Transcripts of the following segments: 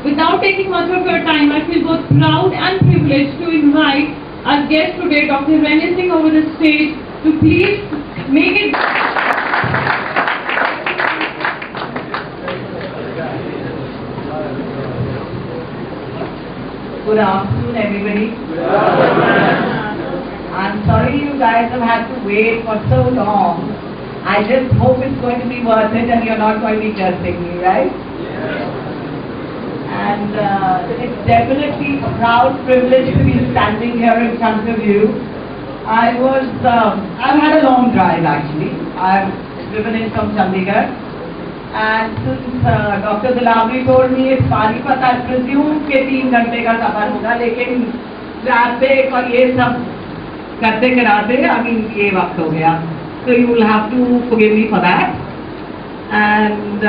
Without taking much of your time, I feel both proud and privileged to invite our guest today, Dr. Rene Singh, over the stage to please make it. Good afternoon, everybody. I'm sorry you guys have had to wait for so long. I just hope it's going to be worth it and you're not going to be judging me, right? And it's definitely a proud privilege to be standing here in front of you. I've had a long drive actually. I've driven in from Chandigarh. And since Dr. Dilawri told me it's Panipat, I presume के 3 घंटे का सफर होगा, लेकिन traffic और ये सब करते कराते अभी ये वक्त हो गया. So you will have to forgive me for that. And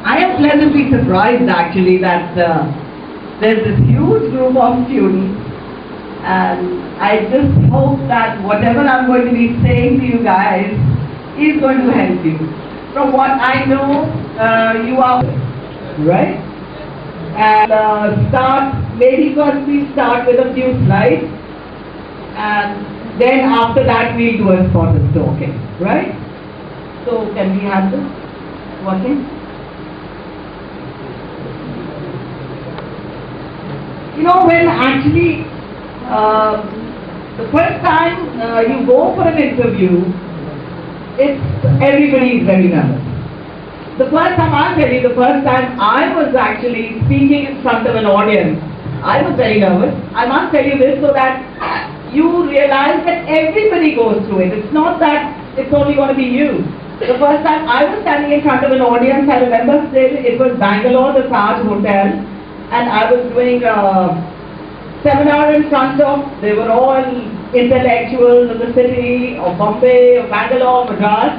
I am pleasantly surprised actually that there's this huge group of students, and I just hope that whatever I'm going to be saying to you guys is going to help you. From what I know, you are right. And maybe first we start with a few slides, and then after that we'll do a sort of talking, right? So can we have this working? You know, when actually the first time you go for an interview, everybody is very nervous. The first time, I'll tell you, the first time I was actually speaking in front of an audience, I was very nervous. I must tell you this so that you realize that everybody goes through it. It's not that it's only going to be you. The first time I was standing in front of an audience, I remember still, it was Bangalore, the Taj Hotel, and I was doing a seminar in front of, they were all intellectuals of the city, of Bombay, of Bangalore, Madras.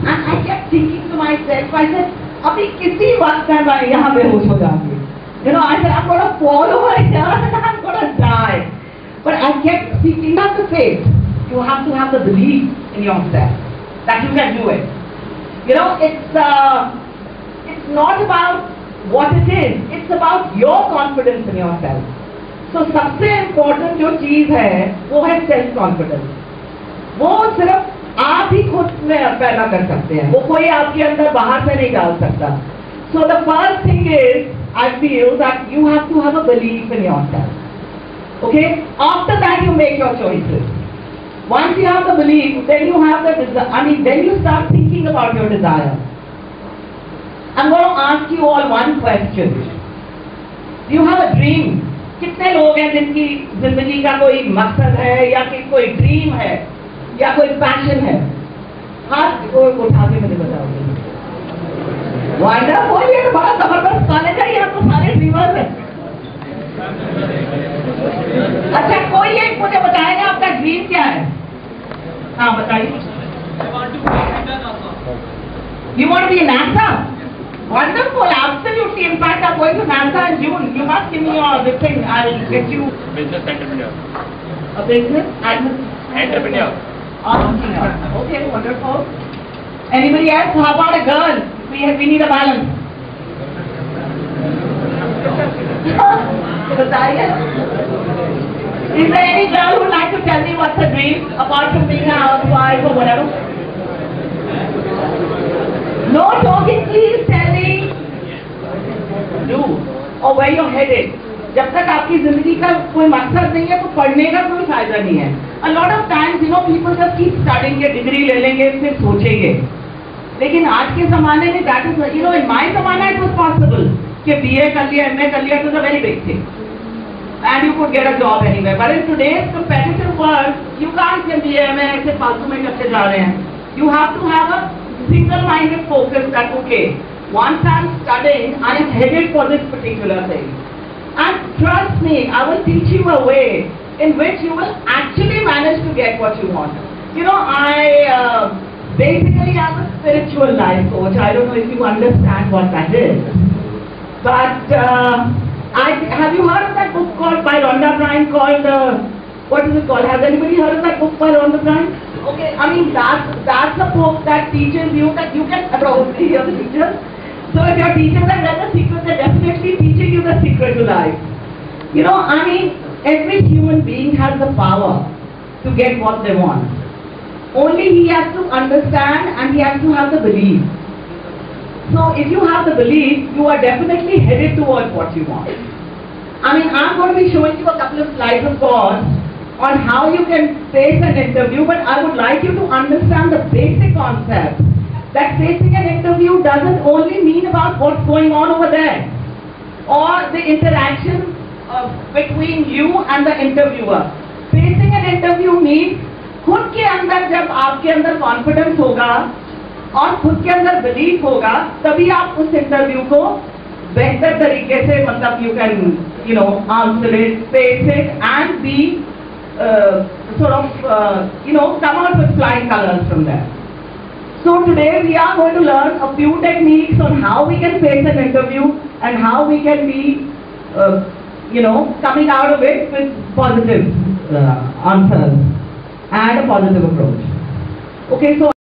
And I kept thinking to myself, I said, Abhi kisi waqt mein main yahan behosh ho jaungi. You know, I said, I'm going to fall over here and I'm going to die. But I kept speaking, not the faith. You have to have the belief in yourself that you can do it. You know, it's not about what it is. It's about your confidence in yourself. So सबसे important जो चीज है वो है self confidence. वो सिर्फ आप ही खुद में पैदा कर सकते हैं, वो कोई आपके अंदर बाहर से नहीं डाल सकता. So the first thing is, I feel that you have to have a belief in yourself. Okay? After that you make your choices. Once you have the belief, then you have the desire. Then you start thinking about your desire. I'm going to ask you all one question. Do you have a dream? कितने लोग हैं जिनकी जिंदगी का कोई मकसद है या कि कोई ड्रीम है या कोई पैशन है? हाथ को उठा के मुझे बताओगे. वंडरफुल, ये तो बड़ा जबरदस्त कॉलेज है, यहाँ तो सारे ड्रीमर्स हैं. अच्छा, कोई एक मुझे बताएगा आपका ड्रीम क्या है? हाँ बताइए. You want to be a NASA? Wonderful, absolutely. In fact, I'm going to NASA in June. You must give me your this thing. I'll get you. Business entrepreneur. A business entrepreneur. Entrepreneur. Okay, wonderful. Anybody else? How about a girl? We need a balance. Is there any girl who would like to tell me what's her dream apart from being a housewife or whatever? No talking, please tell me. Do or where you're headed. जब तक आपकी जिंदगी का कोई मकसद नहीं है तो पढ़ने का कोई फायदा नहीं है. A lot of times, you know, people just keep studying, degree ले लेंगे फिर सोचेंगे. लेकिन आज के ज़माने में that is, you know, in my ज़माना it was possible कि BA कर लिया, MA कर लिया, it was a very big thing. And you could get a job anywhere. But in today's competitive world, you can't get BA, MA ऐसे फालतू में करते जा रहे हैं. You have to have a single-minded focus that, okay, once I'm studying, I am headed for this particular thing. And trust me, I will teach you a way in which you will actually manage to get what you want. You know, I basically am a spiritual life coach. I don't know if you understand what that is. But have you heard of that book called by Rhonda Byrne called, what is it called? Has anybody heard of that book by Rhonda Byrne? Okay, I mean that's a book that teaches you that you can probably hear the teachers. So if your teachers have read The Secret, they're definitely teaching You know, I mean, every human being has the power to get what they want. Only he has to understand and he has to have the belief. So if you have the belief, you are definitely headed towards what you want. I mean, I'm going to be showing you a couple of slides, of course, on how you can face an interview, but I would like you to understand the basic concept that facing an interview doesn't only mean about what's going on over there or the interaction between you and the interviewer. Facing an interview means खुद के अंदर जब आपके अंदर confidence होगा और खुद के अंदर बिलीफ होगा, तभी आप उस इंटरव्यू को बेहतर तरीके से मतलब you can answer it, face it and be come out with flying colors from there. So today we are going to learn a few techniques on how we can face an interview and how we can be coming out of it with positive answers and a positive approach. Okay, so